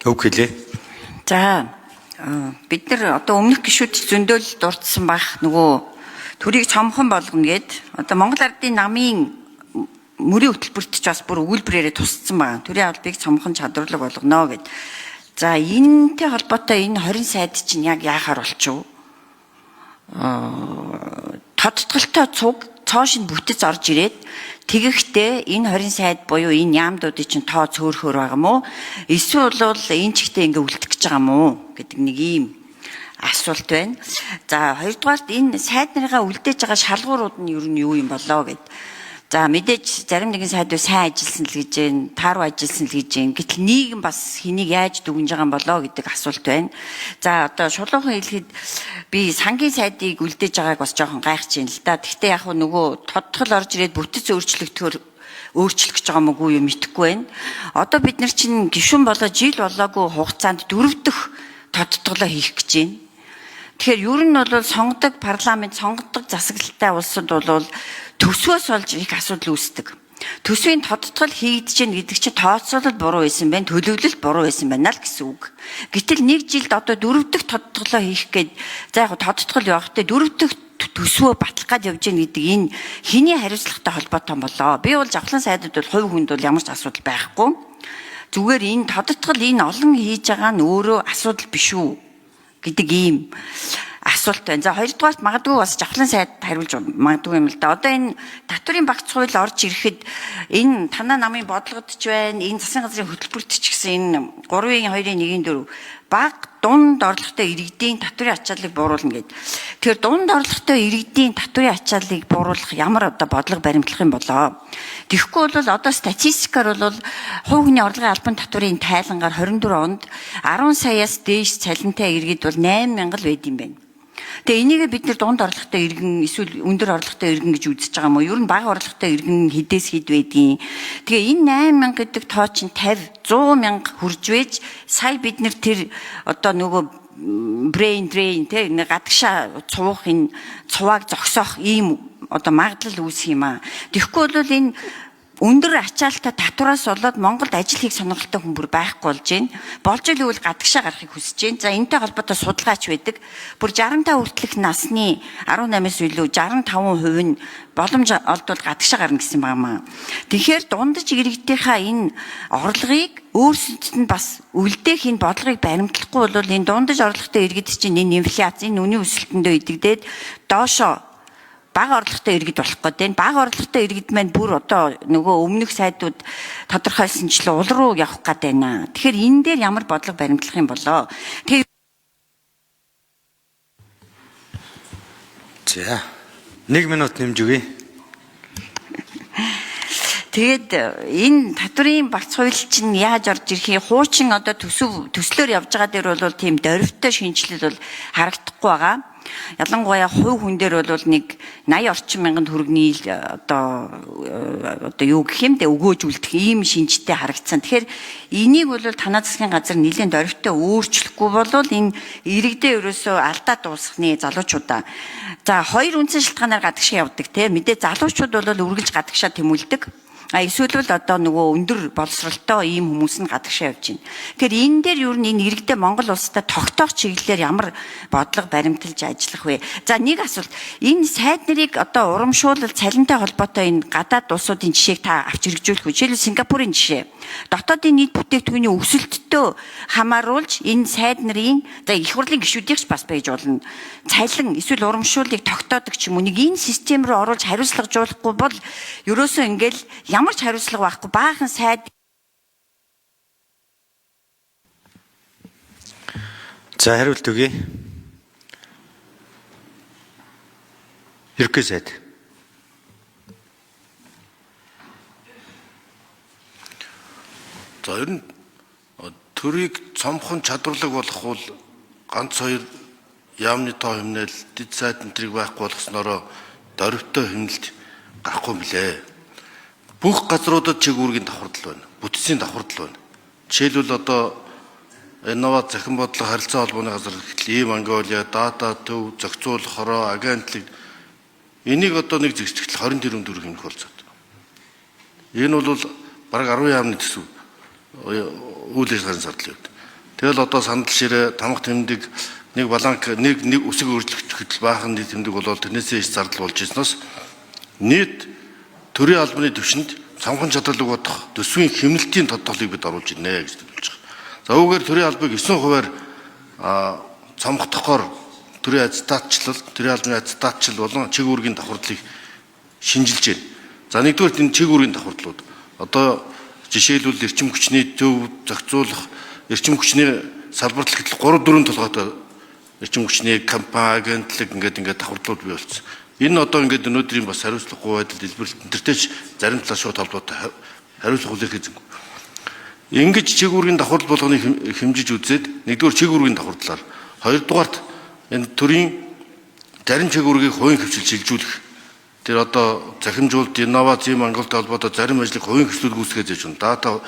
Үг хэлээ. За бид нар одоо өмнөх гишүүд зөндөөл дурдсан байх нөгөө төрийг цомхон болгоно гэд одоо Монгол Ардын намын мөрийн хөтөлбөрт ч бас бүр өгүүлбэрээрээ тусцсан байна. Төрийн албыг цомхон чадварлаг болгоно гэд. За энэтэй холбоотой энэ 20 сайд чинь яг яахаар болчихв? Тодтголтой цуг цоошин бүтэц орж ирээд тэгэхдээ энэ 20 сайд буюу энэ яамдуудын чинь тоо цөөхөр байгаа мó эсвэл бол энэ чигтээ ингээ үлдэх гэж байгаа мó гэдэг нэг ийм асуулт байна. За хоёрдугаарт энэ сайд нарыгаа үлдээж байгаа шалгуурууд нь ер нь юу юм болоо гэд. За мэдээж зарим нэгэн сайдууд сайн ажилласан л гэж байна, тааруу ажилласан л гэж байна. Гэтэл нийгэм бас хэнийг яаж дүгнж байгаа юм болоо гэдэг асуулт байна. За одоо шулуухан хэлэхэд би сангийн сайдыг үлдээж байгааг бас жоохон гайхаж байна л да. Гэхдээ яг нөгөө тодтгол орж ирээд бүтэц өөрчлөгдөхөөр өөрчлөх гэж байгаа мөгүй юм мэдэхгүй байна. Одоо бид нар чинь гишүүн болоо жил болоогүй хугацаанд 4 дахь тодтголоо хийх гэж байна. Тэгэхээр ер нь бол сонгодог парламент, сонгодог засаглалтай улсад бол төсвөөс олж их асуудал үүсдэг. Төсвийн тодтгол хийгдэж гэн гэдэг чинь тооцоолол буруу байсан байна, төлөвлөлт буруу байсан байна л гэсэн үг. Гэтэл нэг жилд одоо 4 дахь тодтголоо хийх гээд за яг тодтгол явахдаа 4 дахь төсвөө батлах гээд явж гэн гэдэг энэ хэний хариуцлагатай холбоотой болоо. Би бол жавхлан сайдад бол хувь хүнд бол ямар ч асуудал байхгүй. Зүгээр энэ тодтгол энэ олон хийж байгаа нь өөрөө асуудал биш үү гэдэг ийм асуулт байна. За хоёрдугаарт магадгүй бас жавхлан сайд хариулж магадгүй юм л да. Одоо энэ татврын багц хууль орж ирэхэд энэ танаа намын бодлогод ч байна, энэ засгийн газрын хөтөлбөрт ч гэсэн энэ 3-2-1-4 баг дунд орлоготой иргэдийн татврын ачааллыг бууруулна гэдэг. Тэгэхээр дунд орлоготой иргэдийн татврын ачааллыг бууруулах ямар одоо бодлого баримтлах юм болоо. Тэгэхгүй бол одоо статистикаар бол хувь хүний орлогын албан татврын тайлангаар 24 онд 10 саяас дээш цалинтай иргэд бол 8,000 байд юм байна. Тэгээ энийг бид нар дунд орлоготой иргэн эсвэл өндөр орлоготой иргэн гэж үзэж байгаа юм уу? Ер нь бага орлоготой иргэн хэдээс хэд байдгийг. Тэгээ энэ 8,000 гэдэг тоо чинь 50, 100,000 хүрж вэж сая бид нар тэр одоо нөгөө brain drain тэ гадагшаа цуух энэ цувааг зогсоох ийм одоо магадлал үүсэх юм аа. Тэгэхгүй бол энэ өндөр ачаалттай татвараас болоод Монголд ажил хийх сонирхолтой хүн бүр байхгүй болж байна. Болж ивэл гадагшаа гарахыг хүсэж байна. За энэтэй холбоотой судалгаач байдаг. Бүр 65 хүртэлх насны 18-аас илүү 65% нь боломж олдвол гадагшаа гарна гэсэн байна. Тэгэхээр дундаж иргэдийнхаа энэ орлогыг өөрсдөд нь бас үлдээх энэ бодлогыг баримтлахгүй бол энэ дундаж орлоготой иргэд чинь энэ инфляц, энэ үнийн өсөлтөндөө идэгдээд доошоо бага орлоготой иргэд болох гэдэг. Бага орлоготой иргэд маань бүр одоо нөгөө өмнөх сайдууд тодорхойлсончлоо уул руу явах гээд байна. Тэгэхээр энэ дээр ямар бодлого баримтлах юм болоо. За 1 минут нэмж өгье. Тэгээд энэ татврын багц хууль чинь яаж орж ирэхээ хуучин одоо төслөөр явж байгаа дээр бол тийм дөрвтэй шинжилэл бол харагдахгүй байгаа. Ялангуяа хувь хүн дээр бол нэг 80 орчим мянган төгрөгийн одоо юу гэх юм бэ өгөөж үлдэх ийм шинжтэй харагдсан. Тэгэхээр энийг бол танаа засгийн газар нэлээд дөрвтэй өөрчлөхгүй бол энэ иргэдээ ерөөсөө алдаа дуусгахны залуучуудаа за хоёр үндсэн шалтгаанаар гадагшаа явдаг те мэдээ залуучууд бол үргэлж гадагшаа тэмүүлдэг. Эсвэл бол одоо нөгөө өндөр боловсролтой ийм хүмүүс нь гадагшаа явж байна. Тэгэхээр энэ дээр юу энэ иргэдээ Монгол улстай тогтоох чиглэлээр ямар бодлого баримталж ажиллах вэ? За нэг асуулт. Энэ сайд нарыг одоо урамшуулал цалинтай холбоотой энэ гадаад улсуудын жишээг та авч хэрэгжүүлэх үү? Жишээлбэл Сингапурын жишээ. Дотоодын нийт бүтээгдэхүүний өсөлттэй хамааруулж энэ сайд нарын за их хурлын гишүүдийнх ч бас байж болно. Цалин эсвэл урамшууллыг тогтоодог ч юм уу нэг энэ систем рүү оруулж хариуцлагажуулахгүй бол ерөөсөө ингээл ямар ч хариуцлага байхгүй баахан сайд. За хариулт өгье. Ерөнхий сайд. За ер нь төрийг цомхон чадварлаг болгох бол ганц хоёр яамны тоо хэмнэл дэд сайд энтрийг байхгүй болгоснороо дөрвтэй хэмнэлт гарахгүй мөлий. Бүх газруудад чиг үүргийн давхардал байна. Бүтцийн давхардал байна. Жишээлбэл одоо инновац захин бодлого харилцаа холбооны газар ийм Монголиа дата төв зохицуулах хороо агентлаг энийг одоо нэг зэгцэгтэл 20 тэрбум төгрөг хэмнэх болцоод. Энэ бол бараг 10 яамны төсөв үйл ажиллагааны зардал явд. Тэгэл одоо сандал ширээ, тамга тэмдэг, нэг баланк, нэг үсэг өөрчлөгч хөдөл баахан нийт тэмдэг бол тэрнээсээ их зардал болж ирснээс нийт төрийн албаны түвшинд цамхан чадварлаг бодох төсвийн хэмнэлтийн тодтолыг бид оруулж ирнэ гэж хэлж байгаа. За үүгээр төрийн албыг 9%-аар цамхдахаар төрийн албаны аттестатчлал болон чиг үүргийн давхардлыг шинжилж байна. За нэгдүгээр энэ чиг үүргийн давхардлууд одоо жишээлбэл эрчим хүчний төв зохицуулах, эрчим хүчний салбарт гэтэл 3-4 толгойтой эрчим хүчний компани, агентлаг ингээд давхардлууд бий болсон. Энэ одоо ингээд өнөөдрийн бас хариуцлагагүй байдал дэлбэрэлт энтертэйч зарим талаас шууд холбоотой хариуцлага хүлээх эзэн. Ингэж чиг үүргийн давхарлал болгоныг хэмжиж үзээд нэгдүгээр чиг үүргийн давхарлалаар, хоёрдугаарт энэ төрийн зарим чиг үүргийг хувийн хвшил шилжүүлэх. Тэр одоо захимжуулалт, инновац, Монголтой холбоотой зарим ажлыг хувийн хвшлүүд гүйцэтгэж яж байна. Дата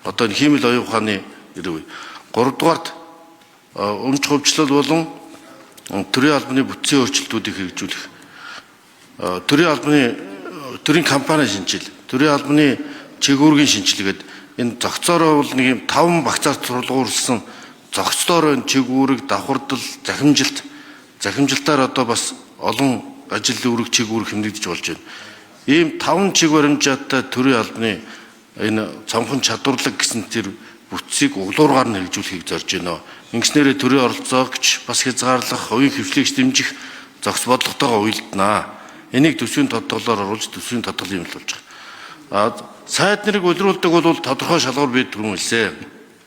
одоо энэ хиймэл оюун ухааны ирүү. Гуравдугаарт өмч хувьчлал болон төрийн албаны бүтцийн өөрчлөлтүүдийг хэрэгжүүлэх. Төрийн компани шинжил, төрийн албаны чиг үүргийн шинжилгээд энэ зохицоороо бол нэг юм 5 багцаар сургуулсан зохицоор чиг үүрэг, давхардал, захимжилтаар одоо бас олон ажил үүрэг, чиг үүрэг хэмнэгдэж болж байна. Ийм 5 чиг баримжаатай төрийн албаны энэ цамхан чадварлаг гэсэн тэр бүтцийг углуургаар нь хэрэгжүүлэхийг зорж байна. Ингэснээрээ төрийн оролцоогч бас хязгаарлах, хувийн хвшлэгч дэмжих зохис бодлоготойгоо уялдана. Энийг төсвийн тодтоглоор оруулж төсвийн тодтол юм л болж байгаа. Сайд нэрийг удируулдаг бол тодорхой шалгуур бий түрүүн хэлсэн.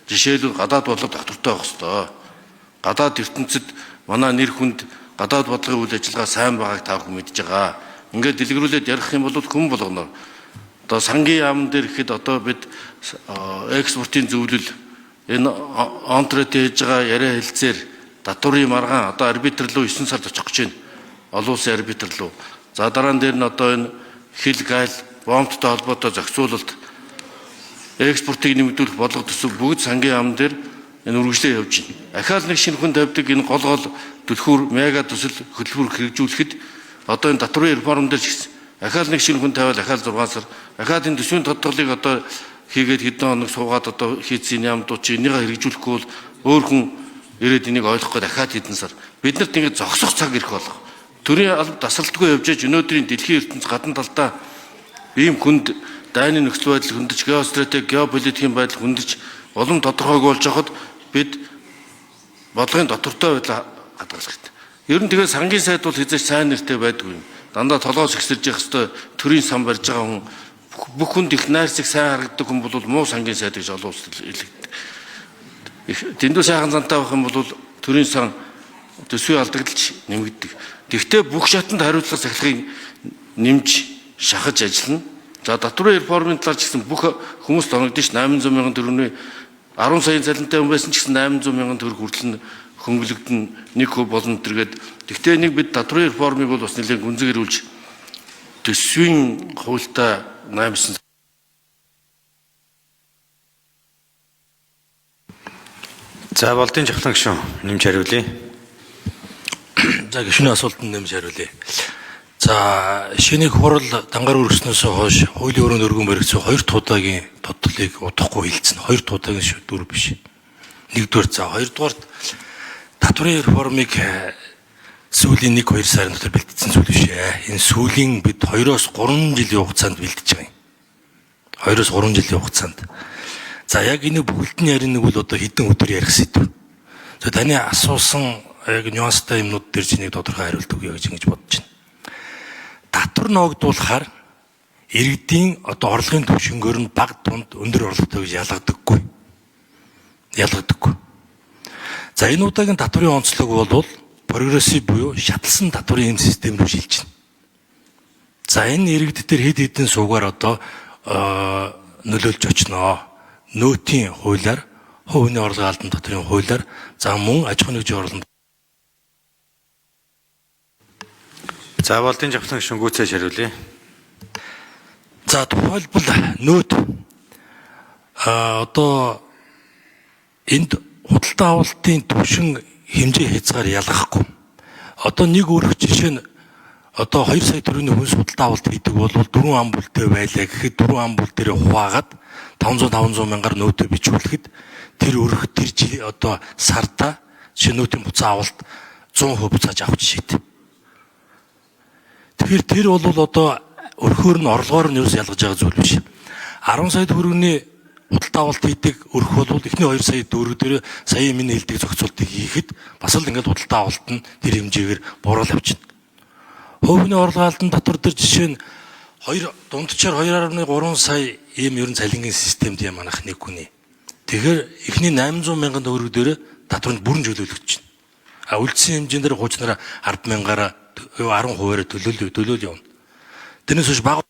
Жишээлбэл гадаад бодлого доктортой байх ёстой. Гадаад ертөнцид манай нэр хүнд гадаад бодлогын үйл ажиллагаа сайн байгааг та бүхэн мэдж байгаа. Ингээд дэлгэрүүлээд ярих юм бол хүн болгоноор одоо сангийн яамн дээр ихэд одоо бид экспортын зөвлөл энэ онтрет хийж байгаа яриа хэлцээр татврын маргаан одоо арбитр руу 9 сард очих гэж байна. Олон улсын арбитр руу. За дараа нь дээр нь одоо энэ хил гайл бомбтой холбоотой зохицуулалт экспортыг нэмэгдүүлэх бодлого төсөв бүгд сангийн яамн дээр энэ үргэлжлээ явж байна. Ахаал нэг шинэ хүн тавьдаг энэ гол түлхүүр мега төсөл хөтөлбөр хэрэгжүүлэхэд одоо энэ татврын реформ дээр ч гэсэн ахаал нэг шинэ хүн тавиал ахаал 6 сар ахаад энэ төсвийн тодтоглыг одоо хийгээд хэдэн хоног суугаад одоо хийцэн яамдууд чи энийг хэрэгжүүлэхгүй бол өөр хүн ирээд энийг ойлгохгүй дахиад хэдэн сар биднэрт ингэ зогсох цаг ирэх болох. Төрийн алба тасралтгүй явж аж өнөөдрийн дэлхийн ертөнц гадна талдаа ийм хүнд дайны нөхцөл байдал хөндөж, геостратеги, геополитикийн байдал хөндөж улам тодорхойг болж хахад бид бодлогын доктортой байдлаа хадгалах хэрэгтэй. Ер нь тэгээд сангийн сайд бол хэзээ сайн нэртэй байдгүй юм. Дандаа толгоос ихсэрж явах хэвээр төрийн сан барьж байгаа хүн бүх хүнд их найрсаг сайн харагддаг хүн бол муу сангийн сайд гэж олон улсад хэлэгддэг. Дэндүү сайхан зантай байх юм бол төрийн сан төсвийн алдагдaltaж нэмэгддэг. Тэгвэл бүх шатанд хариуцлага сахилгыг нэмж шахаж ажиллана. За татврын реформын талаар ч гэсэн бүх хүмүүст оногдсон 800 мянган төгрөгийн 10 саяын цалинтай хүн байсан ч гэсэн 800 мянган төгрөг хүртэл хөнгөлөгдөн нэг хөв болно тэргээд тэгтээ нэг бид татврын реформыг бол бас нэлээд гүнзгийрүүлж төсвийн хуультай 8. За болдын жавхлан гишүүн нэмж хариулъя. За гишүүний асуултанд нэмж хариулъя. За шинийг хурал дангаар өргөснөөс хойш хуулийн өрөөнд өргөн баригдсан 2 туудагийн тодтолыг удахгүй хилцэн 2 туудагийн шийдвэр биш. Нэгдүгээр за хоёрдугаарт татврын реформыг сүүлийн 1-2 сарын дотор бэлтгэсэн зүйл биш ээ. Энэ сүүлийн бид 2-3 жилийн хугацаанд бэлтэж байгаа юм. 2-3 жилийн хугацаанд. За яг энэ бүгд нь ярих нэг бол одоо хэдэн өдөр ярих сэдв. За таны асуусан яг нюанстай юмнууд дээр чи нэг тодорхой хариулт өгье гэж ингэж бодож байна. Татвар ногдуулахаар иргэдийн одоо орлогын түвшингөөр нь бага тунд өндөр орлоготой гэж ялгадаггүй. За энэ удаагийн татврын онцлог бол прогрессив буюу шатлсан татврын систем рүү шилжинэ. За энэ иргэд дээр хэд хэдэн суугаар одоо нөлөөлж очноо. Нөөтийн хуулиар, хувийн орлогын албан татврын хуулиар, за мөн аж ахуйн нэгжийн орлон. За болдын жавхлан гишүүн гүйцээж хариулъя. За тухайлбал нөөт одоо энд худалдаа авалтын түвшин хэмжээ хязгаар ялгахгүй. Одоо нэг өөрөх жишээ нь одоо 2 сая төгрөгийн хүн судалтай авалт хийдэг бол 4 ам бүлтэй байлаа гэхэд 4 ам бүл дээр хуваагаад 500 мянгаар нөөтө бичүүлэхэд тэр өрх тэр жил одоо сарда шинүүтийн буцаа авалт 100% буцааж авах жишээтэй. Тэгэхээр тэр бол одоо өрхөөр нь орлогоор нь юус ялгаж байгаа зүйл биш. 10 сая төгрөгийн худалдаа авалт хийдэг өрх бол эхний 2 сая төгрөг дээр сая миний хэлдэг зохицуултыг хийхэд бас л ингээд худалдаа авалт нь тэр хэмжээгээр буурал авчина. Хувийн орлого албан татвар дээр жишээ нь дундчаар 2.3 сая ийм ерөн цалингийн системд юм анх нэг хүний. Тэгэхээр эхний 800 мянган төгрөг дээр татварт бүрэн чөлөөлөгдөж байна. А үлдсэн хэмжээнд дээр хуучнараа 10 мянгаар 10%-аар төлөөл явна. Тэрнээс биш бага